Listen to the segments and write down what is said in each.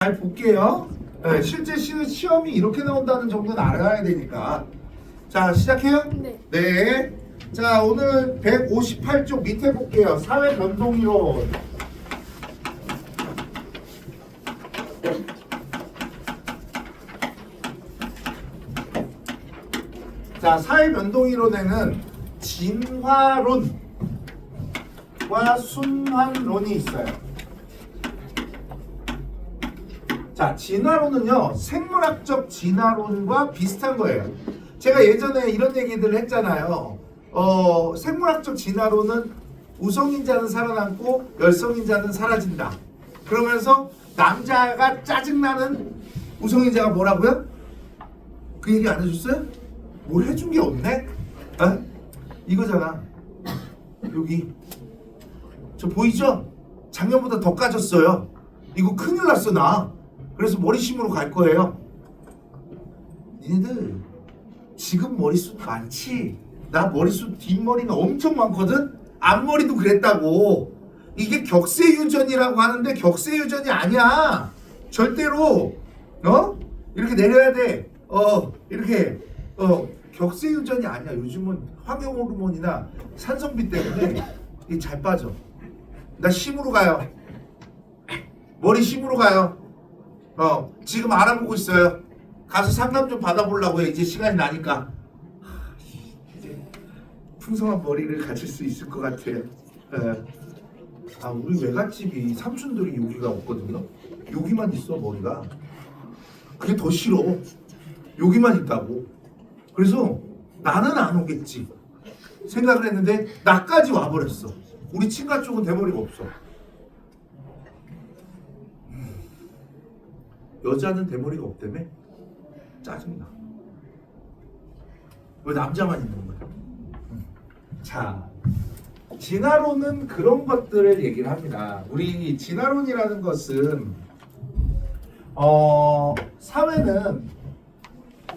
잘 볼게요. 네, 실제 시험이 이렇게 나온다는 정도는 알아야 되니까. 자, 시작해요? 네. 네. 자, 오늘 158쪽 밑에 볼게요. 사회 변동이론. 자, 사회 변동이론에는 진화론과 순환론이 있어요. 자, 진화론은요, 생물학적 진화론과 비슷한 거예요. 제가 예전에 이런 얘기들을 했잖아요. 생물학적 진화론은 우성인자는 살아남고 열성인자는 사라진다. 그러면서 남자가 짜증나는 우성인자가 뭐라고요? 그 얘기 안 해줬어요? 뭘 해준 게 없네? 어? 이거잖아. 여기. 저 보이죠? 작년보다 더 까졌어요. 이거 큰일 났어, 나. 그래서 머리심으로 갈 거예요. 니네들 지금 머리숱 많지? 나 머리숱 뒷머리는 엄청 많거든? 앞머리도 그랬다고. 이게 격세유전이라고 하는데 격세유전이 아니야. 절대로 이렇게 내려야 돼. 이렇게 격세유전이 아니야. 요즘은 황해호르몬이나 산성비 때문에 이게 잘 빠져. 나 심으로 가요. 머리 심으로 가요. 지금 알아보고 있어요. 가서 상담 좀 받아보려고요. 이제 시간이 나니까. 이제 풍성한 머리를 가질 수 있을 것 같아요. 우리 외갓집이 삼촌들이 여기가 없거든요. 여기만 있어, 머리가. 그게 더 싫어. 여기만 있다고. 그래서 나는 안 오겠지 생각을 했는데 나까지 와버렸어. 우리 친가 쪽은 대머리가 없어. 여자는 대머리가 없다며? 짜증나. 왜 남자만 있는 거야? 자, 진화론은 그런 것들을 얘기를 합니다. 우리 진화론이라는 것은 사회는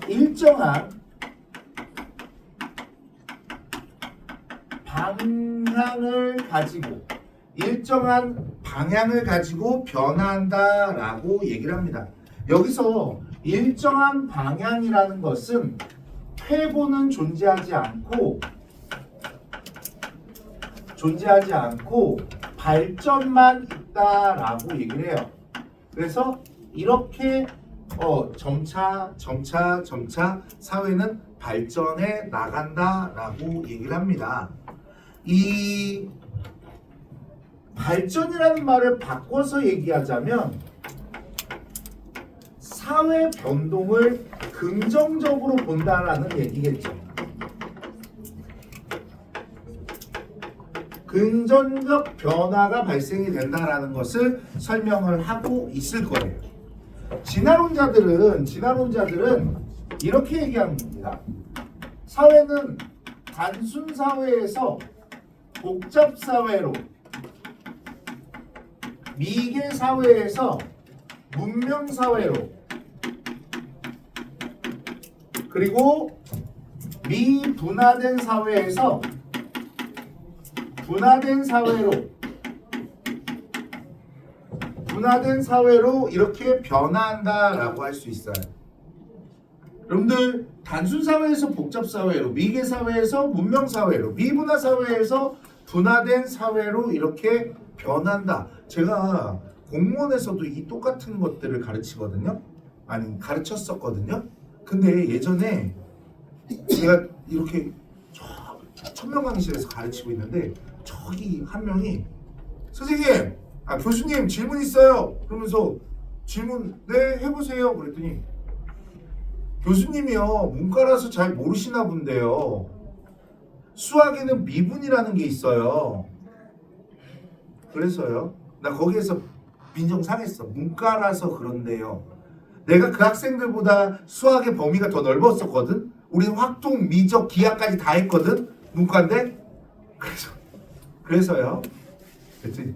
일정한 방향을 가지고 변한다라고 얘기를 합니다. 여기서 일정한 방향이라는 것은 퇴보는 존재하지 않고 발전만 있다라고 얘기를 해요. 그래서 이렇게 점차 사회는 발전해 나간다라고 얘기를 합니다. 이 발전이라는 말을 바꿔서 얘기하자면 사회 변동을 긍정적으로 본다라는 얘기겠죠. 긍정적 변화가 발생이 된다라는 것을 설명을 하고 있을 거예요. 진화론자들은 이렇게 얘기하는 겁니다. 사회는 단순 사회에서 복잡 사회로, 미개 사회에서 문명 사회로, 그리고 미분화된 사회에서 분화된 사회로 이렇게 변화한다라고 할 수 있어요. 여러분들, 단순 사회에서 복잡 사회로, 미개 사회에서 문명 사회로, 미분화 사회에서 분화된 사회로 이렇게 변한다. 제가 공무원에서도 이 똑같은 것들을 가르쳤었거든요. 근데 예전에 제가 이렇게 천명 강의실에서 가르치고 있는데 저기 한 명이 선생님, 교수님 질문 있어요. 그러면서 질문 네 해보세요. 그랬더니 교수님이요 문과라서 잘 모르시나 본데요. 수학에는 미분이라는 게 있어요. 그래서요. 나 거기에서 민정 상했어. 문과라서 그런데요. 내가 그 학생들보다 수학의 범위가 더 넓었었거든. 우리는 확통, 미적, 기하까지 다 했거든. 문과인데. 그래서요. 그랬더니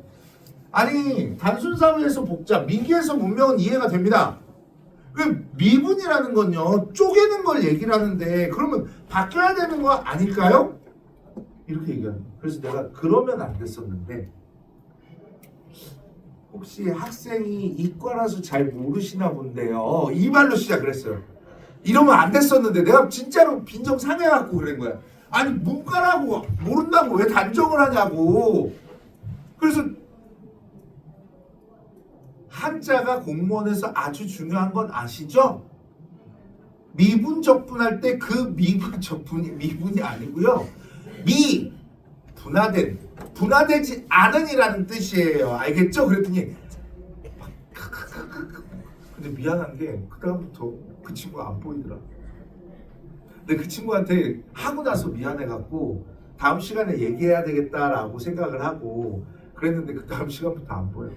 아니 단순 사회에서 복잡, 미개에서 문명은 이해가 됩니다. 그 미분이라는 건요 쪼개는 걸 얘기를 하는데 그러면 바뀌어야 되는 거 아닐까요? 이렇게 얘기하는 거예요. 그래서 내가 그러면 안 됐었는데 혹시 학생이 이과라서 잘 모르시나 본데요. 이 말로 시작을 했어요. 이러면 안 됐었는데 내가 진짜로 빈정 상해갖고 그런 거야. 아니 문과라고 모른다고 왜 단정을 하냐고. 그래서 한자가 공무원에서 아주 중요한 건 아시죠? 미분 적분할 때 그 미분 적분이 미분이 아니고요. 분화되지 않은이라는 뜻이에요. 알겠죠? 그랬더니 근데 미안한 게 그다음부터 그 친구가 안 보이더라. 근데 그 친구한테 하고 나서 미안해갖고 다음 시간에 얘기해야 되겠다라고 생각을 하고 그랬는데 그 다음 시간부터 안 보여.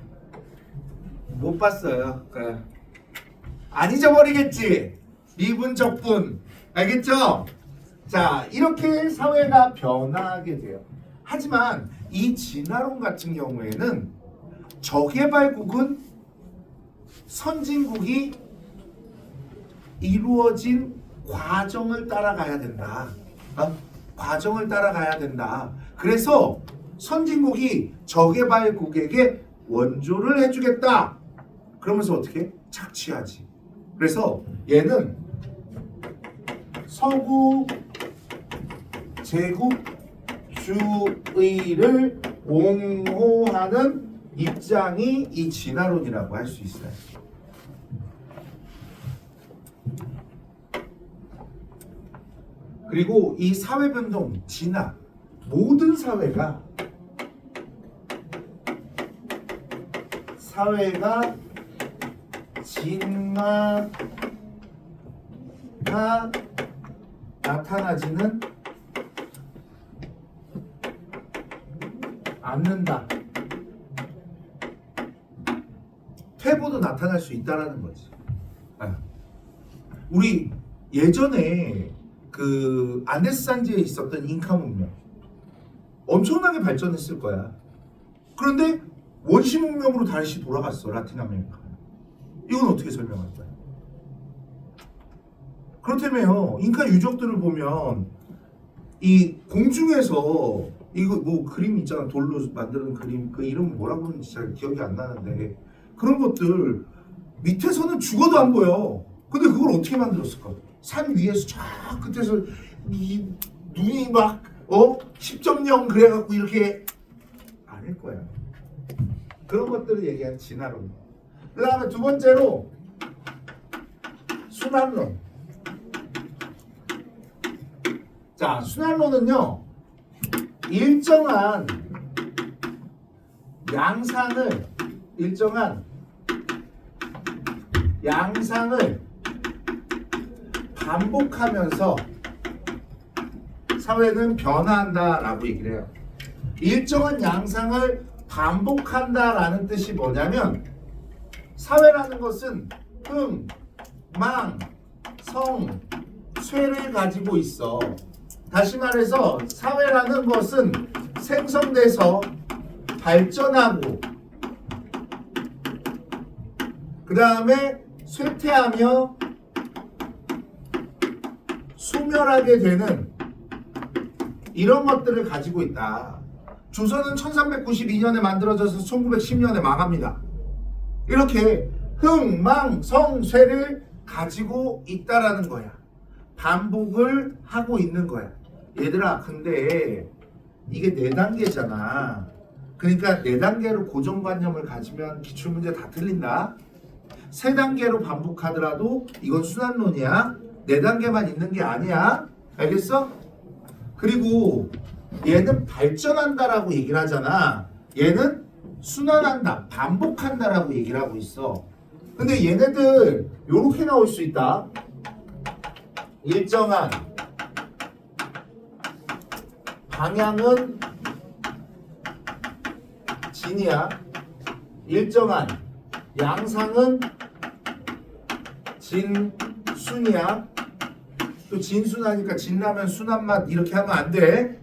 못 봤어요. 그래. 안 잊어버리겠지? 미분 적분. 알겠죠? 자, 이렇게 사회가 변화하게 돼요. 하지만 이 진화론 같은 경우에는 저개발국은 선진국이 이루어진 과정을 따라가야 된다. 과정을 따라가야 된다. 그래서 선진국이 저개발국에게 원조를 해주겠다. 그러면서 어떻게? 착취하지. 그래서 얘는 서구 제국주의를 옹호하는 입장이 이 진화론이라고 할 수 있어요. 그리고 이 사회변동, 진화, 모든 사회가 진화가 나타나지는 않는다. 퇴보도 나타날 수 있다라는 거지. 우리 예전에 그 안데스 산지에 있었던 잉카 문명 엄청나게 발전했을 거야. 그런데 원시 문명으로 다시 돌아갔어. 라틴 아메리카. 이건 어떻게 설명할 거야? 그렇다며요. 잉카 유적들을 보면 이 공중에서 이거 뭐 그림 있잖아. 돌로 만드는 그림. 그 이름 뭐라고 하는지 잘 기억이 안 나는데 그런 것들 밑에서는 죽어도 안 보여. 근데 그걸 어떻게 만들었을까? 산 위에서 쫙 끝에서 이 눈이 막 10.0 그래갖고 이렇게 아닐 거야. 그런 것들을 얘기한 진화론. 그 다음에 두 번째로 순환론. 자, 순환론은요 일정한 양상을 반복하면서 사회는 변화한다라고 얘기를 해요. 일정한 양상을 반복한다라는 뜻이 뭐냐면 사회라는 것은 흥, 망, 성, 쇠를 가지고 있어. 다시 말해서 사회라는 것은 생성돼서 발전하고 그 다음에 쇠퇴하며 소멸하게 되는 이런 것들을 가지고 있다. 조선은 1392년에 만들어져서 1910년에 망합니다. 이렇게 흥, 망, 성, 쇠를 가지고 있다라는 거야. 반복을 하고 있는 거야. 얘들아, 근데 이게 4단계잖아. 그러니까 4단계로 고정관념을 가지면 기출문제 다 틀린다. 3단계로 반복하더라도 이건 순환론이야. 4단계만 있는 게 아니야. 알겠어? 그리고 얘는 발전한다라고 얘기를 하잖아. 얘는 순환한다, 반복한다라고 얘기를 하고 있어. 근데 얘네들 요렇게 나올 수 있다. 일정한 방향은 진이야. 일정한 양상은 진순이야. 또 진순하니까 진라면 순한맛 이렇게 하면 안 돼.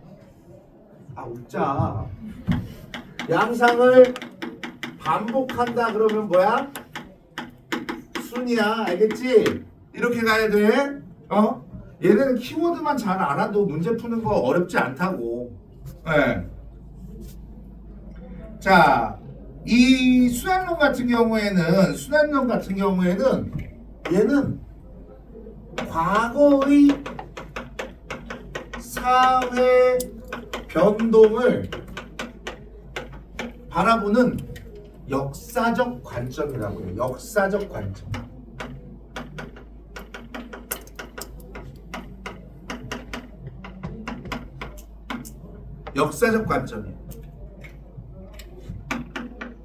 아, 웃자. 양상을 반복한다 그러면 뭐야? 순이야. 알겠지? 이렇게 가야 돼. 얘네는 키워드만 잘 알아도 문제 푸는 거 어렵지 않다고. 네. 자, 이 순환론 같은 경우에는 얘는 과거의 사회 변동을 바라보는 역사적 관점이라고 해요. 역사적 관점. 역사적 관점이에요.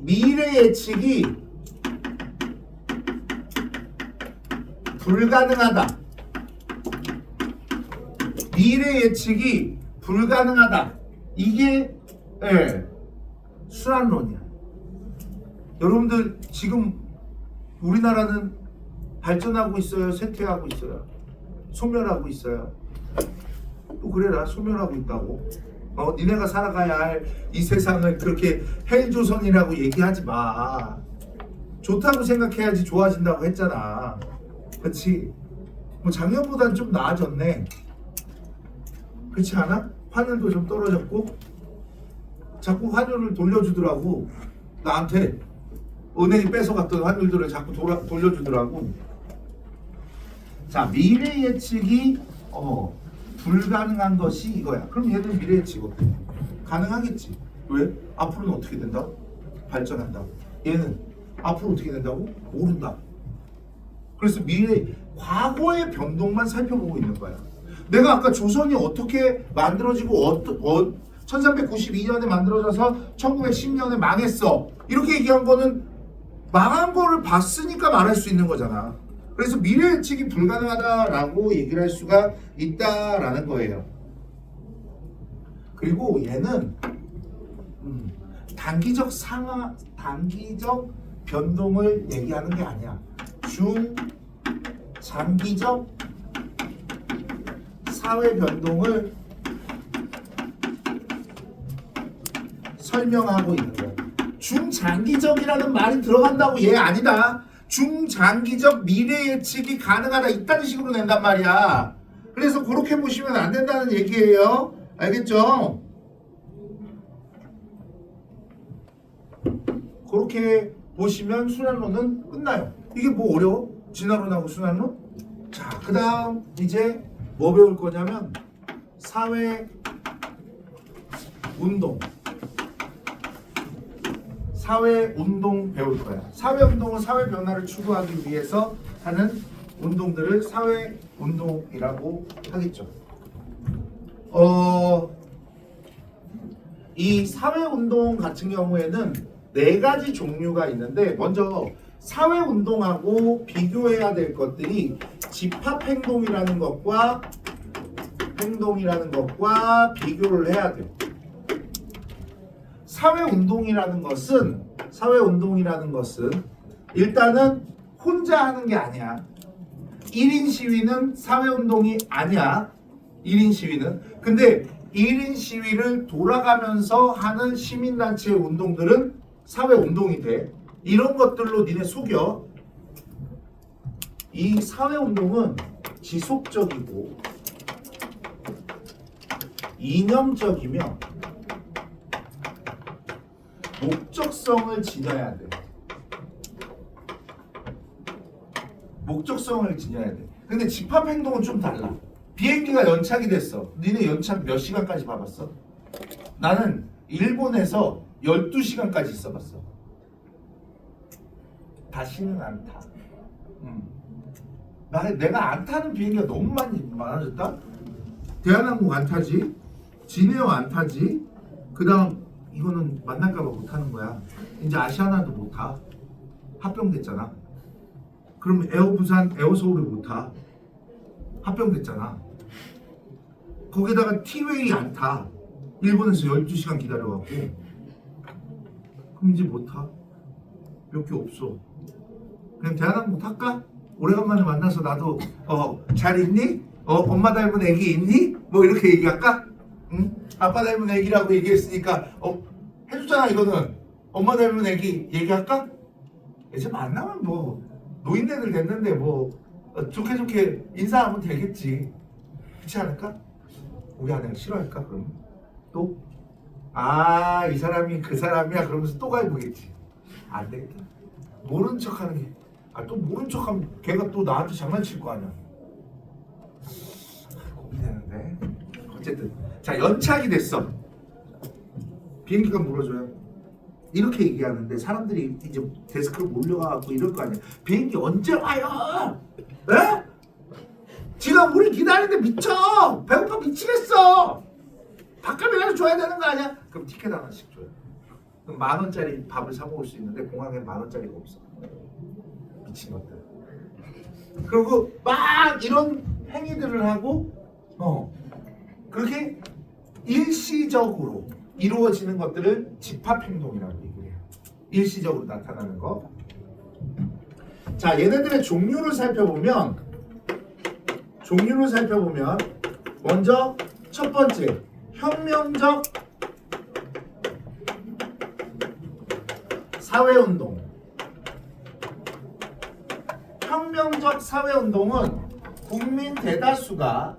미래 예측이 불가능하다. 미래 예측이 불가능하다. 이게 순환론이야. 여러분들 지금 우리나라는 발전하고 있어요? 쇠퇴하고 있어요? 소멸하고 있어요? 또 그래라, 소멸하고 있다고. 니네가 살아가야 할 이 세상을 그렇게 헬조선이라고 얘기하지 마. 좋다고 생각해야지 좋아진다고 했잖아. 그렇지? 뭐 작년보단 좀 나아졌네. 그렇지 않아? 환율도 좀 떨어졌고 자꾸 환율을 돌려주더라고. 나한테 은행이 뺏어갔던 환율들을 자꾸 돌려주더라고. 자, 미래 예측이 불가능한 것이 이거야. 그럼 얘는 미래 예측 어때? 가능하겠지. 왜? 앞으로는 어떻게 된다고? 발전한다고. 얘는 앞으로 어떻게 된다고? 모른다. 그래서 과거의 변동만 살펴보고 있는 거야. 내가 아까 조선이 어떻게 만들어지고 1392년에 만들어져서 1910년에 망했어. 이렇게 얘기한 거는 망한 거를 봤으니까 말할 수 있는 거잖아. 그래서 미래 예측이 불가능하다라고 얘기를 할 수가 있다라는 거예요. 그리고 얘는 단기적 변동을 얘기하는 게 아니야. 장기적 사회 변동을 설명하고 있는 거야. 중장기적이라는 말이 들어간다고 얘 아니다. 중장기적 미래 예측이 가능하다. 이딴 식으로 낸단 말이야. 그래서 그렇게 보시면 안 된다는 얘기예요. 알겠죠? 그렇게 보시면 순환론은 끝나요. 이게 뭐 어려워? 진화론하고 순환론? 자, 그 다음 이제 뭐 배울 거냐면 사회 운동 배울 거야. 사회 운동은 사회 변화를 추구하기 위해서 하는 운동들을 사회 운동이라고 하겠죠. 이 사회 운동 같은 경우에는 네 가지 종류가 있는데, 먼저 사회 운동하고 비교해야 될 것들이 집합 행동이라는 것과 비교를 해야 돼. 사회 운동이라는 것은 일단은 혼자 하는 게 아니야. 1인 시위는 사회 운동이 아니야. 1인 시위는. 근데 1인 시위를 돌아가면서 하는 시민단체의 운동들은 사회 운동이 돼. 이런 것들로 니네 속여. 이 사회 운동은 지속적이고 이념적이며 목적성을 지녀야 돼. 근데 집합 행동은 좀 달라. 비행기가 연착이 됐어. 니네 연착 몇 시간까지 봐봤어? 나는 일본에서 12시간까지 있어봤어. 다시는 안 타. 내가 안 타는 비행기가 너무 많아졌다? 대한항공 안 타지? 진에어 안 타지? 그 다음 이거는 만날까봐 못 타는 거야. 이제 아시아나도 못 타. 합병됐잖아. 그럼 에어부산, 에어서울을 못 타. 합병됐잖아. 거기다가 티웨이 안 타. 일본에서 12시간 기다려갖고. 그럼 이제 못 타. 몇 개 없어. 그냥 대한항공 탈까? 오래간만에 만나서 나도 잘 있니? 엄마 닮은 애기 있니? 뭐 이렇게 얘기할까? 응? 아빠 닮은 애기라고 얘기했으니까 해줬잖아. 이거는 엄마 닮은 애기 얘기할까? 이제 만나면 뭐 노인네들 됐는데 뭐 좋게 인사하면 되겠지. 그렇지 않을까? 우리 아내가 싫어할까? 그럼 또? 이 사람이 그 사람이야 그러면서 또 가보겠지. 안 되겠다. 모른 척하는 게, 또 모른 척하면 걔가 또 나한테 장난칠 거 아니야. 고민되는데. 어쨌든 자, 연착이 됐어. 비행기가 물어줘요. 이렇게 얘기하는데 사람들이 이제 데스크로 몰려가고 이럴 거 아니야. 비행기 언제 와요? 에? 지금 우리 기다리는데 미쳐. 배고파 미치겠어. 밥값이라도 줘야 되는 거 아니야? 그럼 티켓 하나씩 줘요. 그럼 10,000원짜리 밥을 사 먹을 수 있는데 공항에 10,000원짜리가 없어. 미친 것들. 그리고 막 이런 행위들을 하고 그렇게 일시적으로 이루어지는 것들을 집합행동이라고 얘기해요. 일시적으로 나타나는 거. 자, 얘네들의 종류를 살펴보면 먼저 첫 번째 혁명적 사회운동. 혁명적 사회운동은 국민 대다수가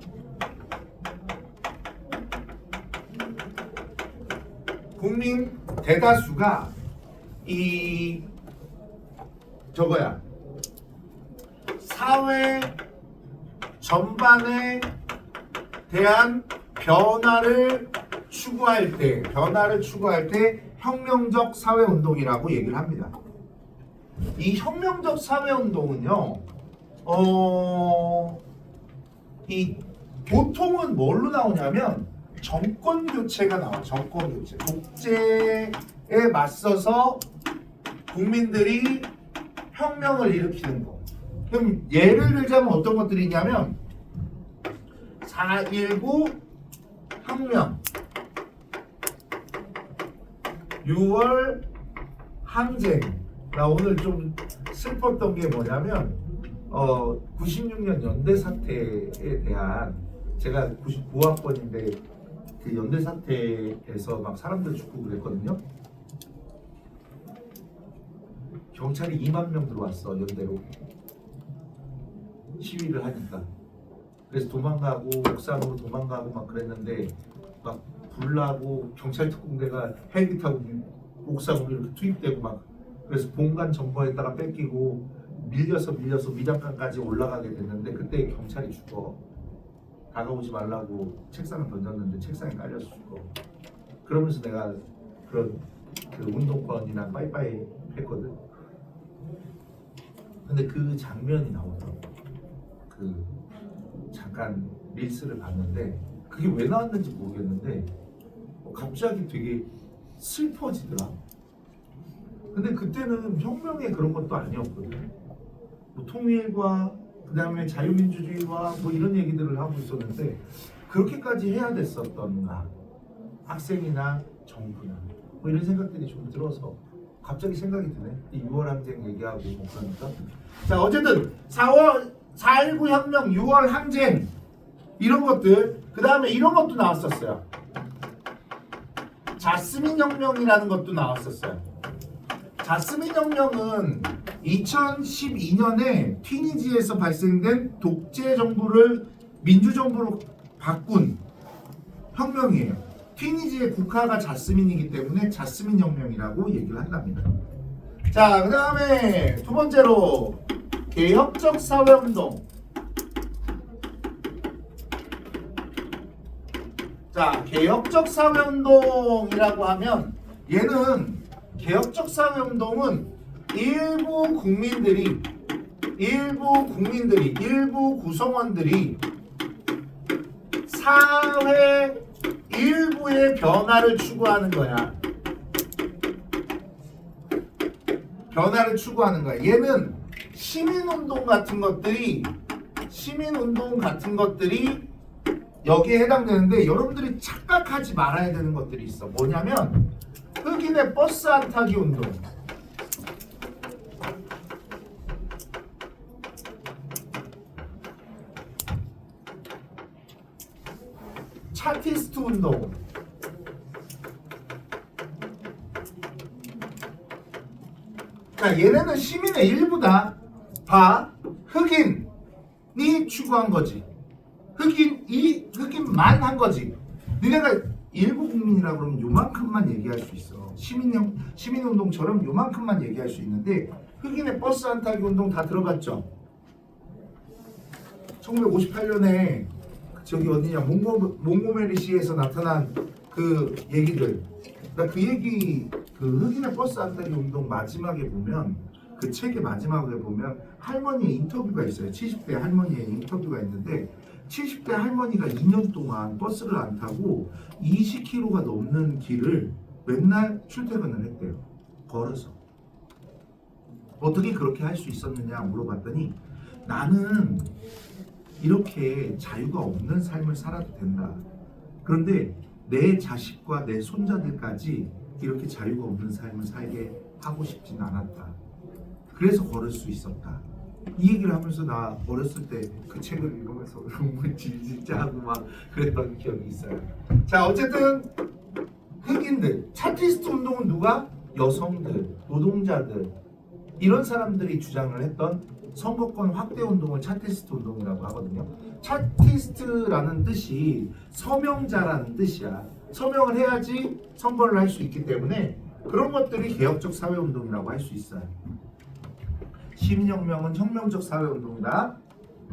이 저거야, 사회 전반에 대한 변화를 추구할 때 혁명적 사회운동이라고 얘기를 합니다. 이 혁명적 사회운동은요, 이 보통은 뭘로 나오냐면 정권 교체가 나와. 정권 교체. 독재에 맞서서 국민들이 혁명을 일으키는 거. 그럼 예를 들자면 어떤 것들이 있냐면 4.19 혁명, 6월 항쟁. 나 오늘 좀 슬펐던 게 뭐냐면 96년 연대 사태에 대한, 제가 99학번인데 그 연대 사태에서 막 사람들 죽고 그랬거든요. 경찰이 2만 명 들어왔어, 연대로. 시위를 하니까. 그래서 도망가고 옥상으로 도망가고 막 그랬는데 막 불나고 경찰 특공대가 헬기 타고 옥상으로 이렇게 투입되고 막, 그래서 본관 점거에다가 뺏기고 밀려서 미장간까지 올라가게 됐는데 그때 경찰이 죽어. 다가오지 말라고 책상을 던졌는데 책상에 깔려서 죽어. 그러면서 내가 그런 그 운동권이나 빠이빠이 했거든. 근데 그 장면이 나오더라고. 그 잠깐 릴스를 봤는데 그게 왜 나왔는지 모르겠는데 갑자기 되게 슬퍼지더라. 근데 그때는 혁명에 그런 것도 아니었거든. 뭐 통일과 그 다음에 자유민주주의와 뭐 이런 얘기들을 하고 있었는데 그렇게까지 해야 됐었던가, 학생이나 정부나 뭐 이런 생각들이 좀 들어서 갑자기 생각이 드네. 이 6월 항쟁 얘기하고 뭐 그러니까. 자, 어쨌든 4.19 혁명, 6월 항쟁 이런 것들, 그 다음에 이런 것도 나왔었어요. 자스민 혁명이라는 것도 나왔었어요. 자스민 혁명은 2012년에 튀니지에서 발생된 독재 정부를 민주정부로 바꾼 혁명이에요. 튀니지의 국가가 자스민이기 때문에 자스민 혁명이라고 얘기를 한답니다. 자, 그 다음에 두 번째로 개혁적 사회운동. 자, 개혁적 사회운동이라고 하면 얘는 개혁적 사회운동은 일부 구성원들이 사회 일부의 변화를 추구하는 거야. 얘는 시민운동 같은 것들이 여기에 해당되는데, 여러분들이 착각하지 말아야 되는 것들이 있어. 뭐냐면 흑인의 버스 안 타기 운동, 차티스트 운동, 자, 얘네는 시민의 일부다. 봐, 흑인이 추구한 거지. 흑인만 한 거지. 니네가 일부 국민이라 그러면 요만큼만 얘기할 수 있어. 시민운동처럼 요만큼만 얘기할 수 있는데 흑인의 버스 안 타기 운동 다 들어봤죠? 1958년에 저기 어디냐 몽고메리시에서 나타난 그 얘기들. 그 얘기 그 흑인의 버스 안 타기 운동 마지막에 보면 그 책의 마지막에 보면 할머니의 인터뷰가 있어요. 70대 할머니의 인터뷰가 있는데 70대 할머니가 2년 동안 버스를 안 타고 20km가 넘는 길을 맨날 출퇴근을 했대요. 걸어서. 어떻게 그렇게 할 수 있었느냐 물어봤더니 나는 이렇게 자유가 없는 삶을 살아도 된다. 그런데 내 자식과 내 손자들까지 이렇게 자유가 없는 삶을 살게 하고 싶진 않았다. 그래서 걸을 수 있었다. 이 얘기를 하면서 나 어렸을 때 그 책을 읽으면서 눈물 질질 짜고 막 그랬던 기억이 있어요. 자, 어쨌든 흑인들, 차티스트 운동은 누가? 여성들, 노동자들 이런 사람들이 주장을 했던 선거권 확대 운동을 차티스트 운동이라고 하거든요. 차티스트라는 뜻이 서명자라는 뜻이야. 서명을 해야지 선거를 할 수 있기 때문에 그런 것들이 개혁적 사회운동이라고 할 수 있어요. 시민혁명은 혁명적 사회운동이다.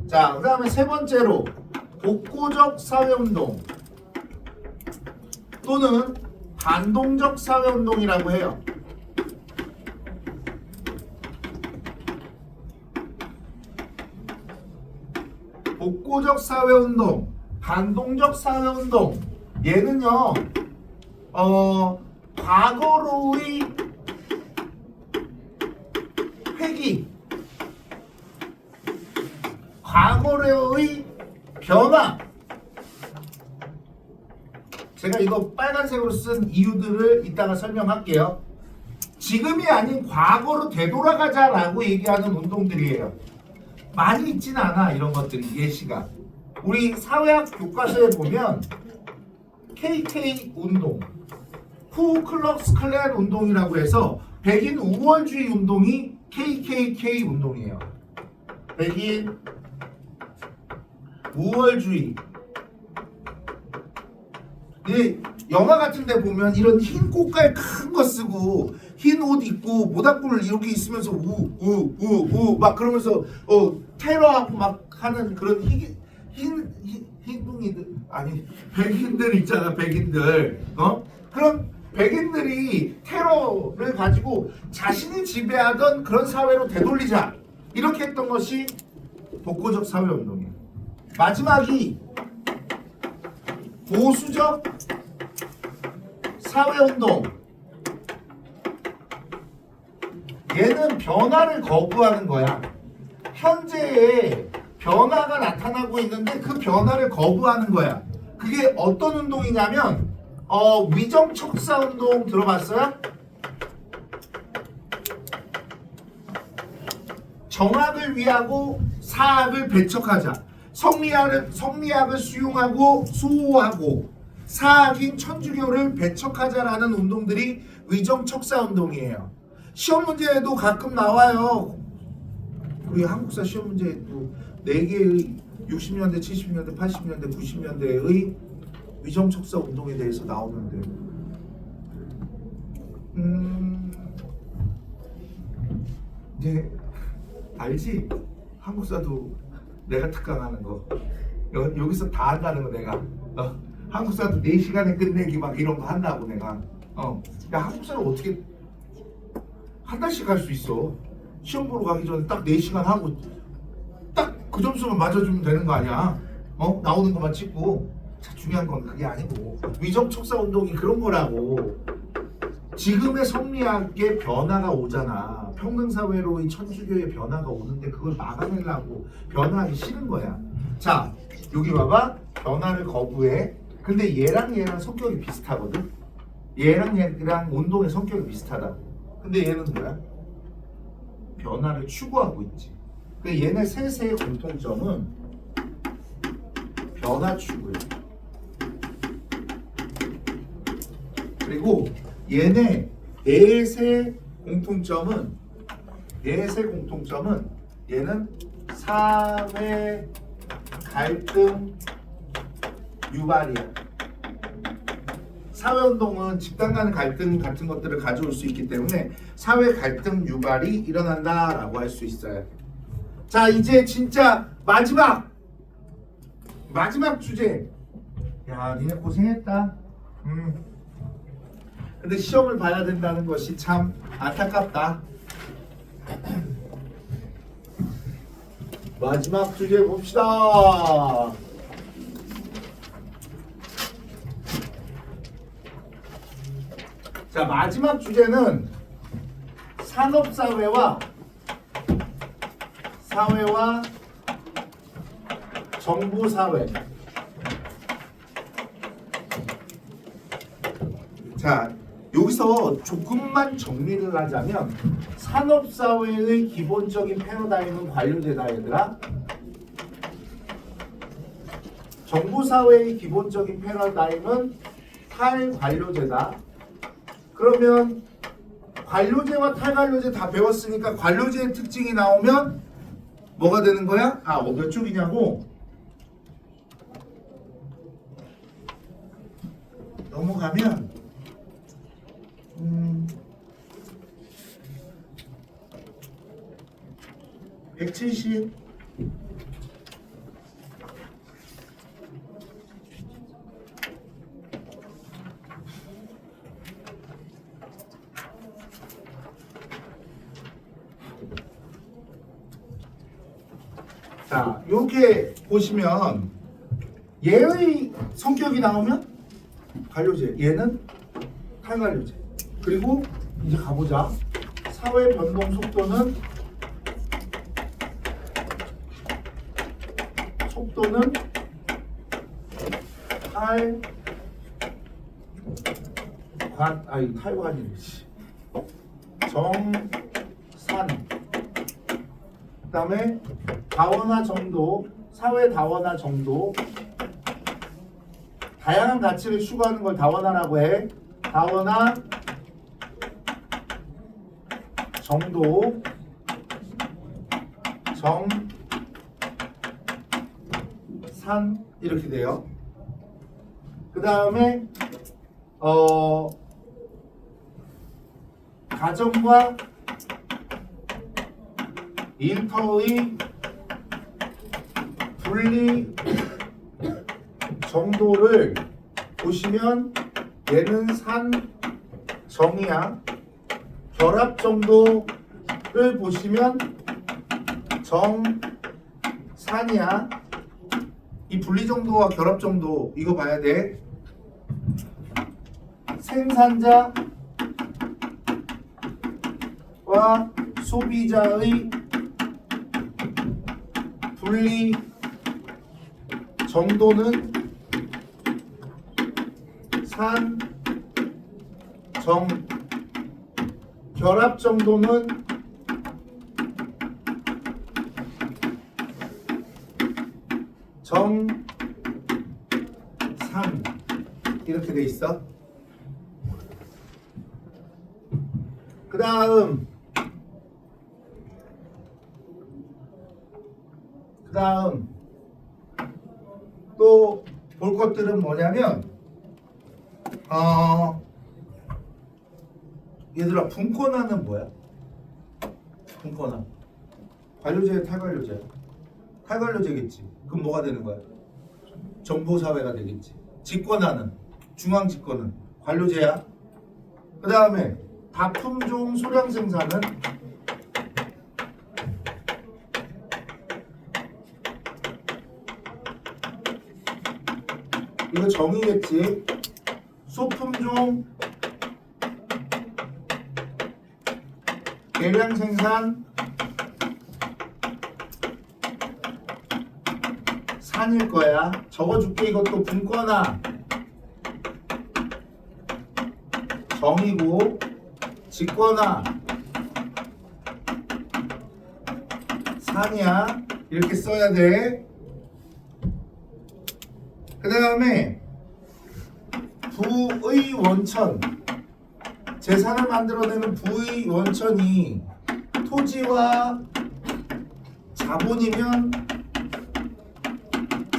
자, 그 다음에 세 번째로 복고적 사회운동 또는 반동적 사회운동이라고 해요. 복고적 사회운동, 반동적 사회운동 얘는요 과거로의 회귀, 과거로의 변화. 제가 이거 빨간색으로 쓴 이유들을 이따가 설명할게요. 지금이 아닌 과거로 되돌아가자라고 얘기하는 운동들이에요. 많이 있진 않아 이런 것들이 예시가. 우리 사회학 교과서에 보면 KK 운동, 쿠클럭스 클랜 운동이라고 해서 백인 우월주의 운동이 KKK 운동이에요. 백인 우월주의. 영화 같은 데 보면 이런 흰 꽃갈 큰 거 쓰고 흰 옷 입고 모닥불을 이렇게 있으면서 우우우우 막 그러면서 테러하고 막 하는 그런 흰둥이들 아니 백인들 있잖아. 백인들 그런 백인들이 테러를 가지고 자신이 지배하던 그런 사회로 되돌리자 이렇게 했던 것이 복고적 사회운동이에요. 마지막이 보수적 사회운동. 얘는 변화를 거부하는 거야. 현재에 변화가 나타나고 있는데 그 변화를 거부하는 거야. 그게 어떤 운동이냐면 위정척사 운동 들어봤어요? 정악을 위하고 사악을 배척하자. 성리학을 수용하고 수호하고 사악인 천주교를 배척하자라는 운동들이 위정척사 운동이에요. 시험 문제에도 가끔 나와요. 우리 한국사 시험 문제에도 4개의 60년대, 70년대, 80년대, 90년대의 위정척사 운동에 대해서 나오는데 이제 알지? 한국사도 내가 특강하는 거 여기서 다 한다는 거 내가 한국사도 4시간에 끝내기 막 이런 거 한다고 내가 야 한국사를 어떻게 한 달씩 할 수 있어? 시험 보러 가기 전에 딱 4시간 하고 딱 그 점수만 맞아주면 되는 거 아니야? 나오는 것만 찍고. 자, 중요한 건 그게 아니고 위정척사 운동이 그런 거라고. 지금의 성리학의 변화가 오잖아. 평등사회로의 천주교의 변화가 오는데 그걸 막아내려고 변화하기 싫은 거야. 자, 여기 봐봐. 변화를 거부해. 근데 얘랑 성격이 비슷하거든. 얘랑 운동의 성격이 비슷하다. 근데 얘는 뭐야? 변화를 추구하고 있지. 근데 얘네 셋의 공통점은 변화 추구야. 그리고 얘네 넷의 공통점은 얘는 사회 갈등 유발이야. 사회운동은 집단 간 갈등 같은 것들을 가져올 수 있기 때문에 사회 갈등 유발이 일어난다라고 할 수 있어요. 자, 이제 진짜 마지막 주제. 야, 니네 고생했다. 근데 시험을 봐야 된다는 것이 참 안타깝다. 마지막 주제 봅시다. 자, 마지막 주제는 산업사회와 정보사회. 자, 여기서 조금만 정리를 하자면 산업사회의 기본적인 패러다임은 관료제다 얘들아. 정보사회의 기본적인 패러다임은 탈관료제다. 그러면 관료제와 탈관료제 다 배웠으니까 관료제의 특징이 나오면 뭐가 되는 거야? 몇 쪽이냐고? 넘어가면 170. 자, 이렇게 보시면 얘의 성격이 나오면 관료제, 얘는 탈관료제. 그리고 이제 가보자. 사회 변동 속도는 탈관이지. 정산. 그다음에 다원화 정도, 사회 다원화 정도. 다양한 가치를 추구하는 걸 다원화라고 해. 다원화 정도, 정산 이렇게 돼요. 그 다음에 가정과 일터의 분리 정도를 보시면 얘는 산정이야. 결합 정도를 보시면 정산이야. 이 분리 정도와 결합 정도 이거 봐야 돼. 생산자와 소비자의 분리 정도는 산정, 결합 정도는 정산 이렇게 돼 있어. 그 다음 또 볼 것들은 뭐냐면 얘들아, 분권화는 뭐야? 분권화 관료제, 탈관료제? 탈관료제겠지. 그럼 뭐가 되는 거야? 정보사회가 되겠지. 집권화는, 중앙집권은 관료제야. 그 다음에 다품종 소량 생산은 이거 정의겠지. 소품종 대량 생산 산일 거야. 적어줄게. 이것도 분권화 정이고, 집권화 산이야. 이렇게 써야 돼. 그 다음에 부의 원천, 재산을 만들어내는 부의 원천이 토지와 자본이면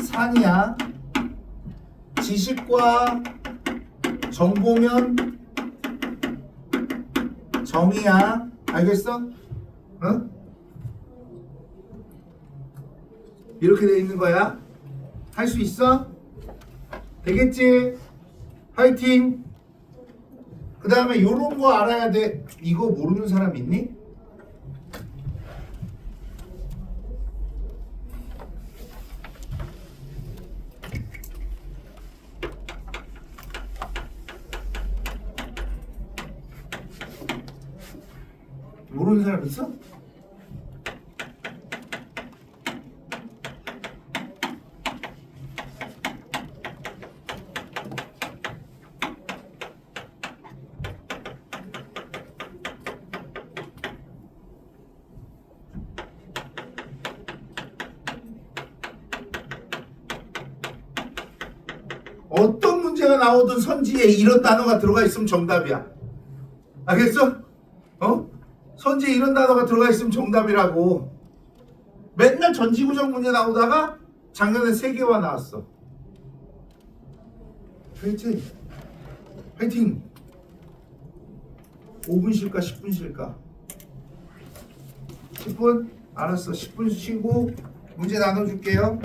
산이야. 지식과 정보면 정이야. 알겠어? 어? 이렇게 돼 있는 거야. 할 수 있어? 되겠지? 화이팅! 그 다음에 요런 거 알아야 돼. 이거 모르는 사람 있니? 모르는 사람 있어? 어떤 문제가 나오든 선지에 이런 단어가 들어가 있으면 정답이야. 알겠어? 어? 선지에 이런 단어가 들어가 있으면 정답이라고. 맨날 전지구정 문제 나오다가 작년에 3개와 나왔어. 화이팅! 화이팅! 5분 쉴까 10분 쉴까? 10분? 알았어. 10분 쉬고 문제 나눠줄게요.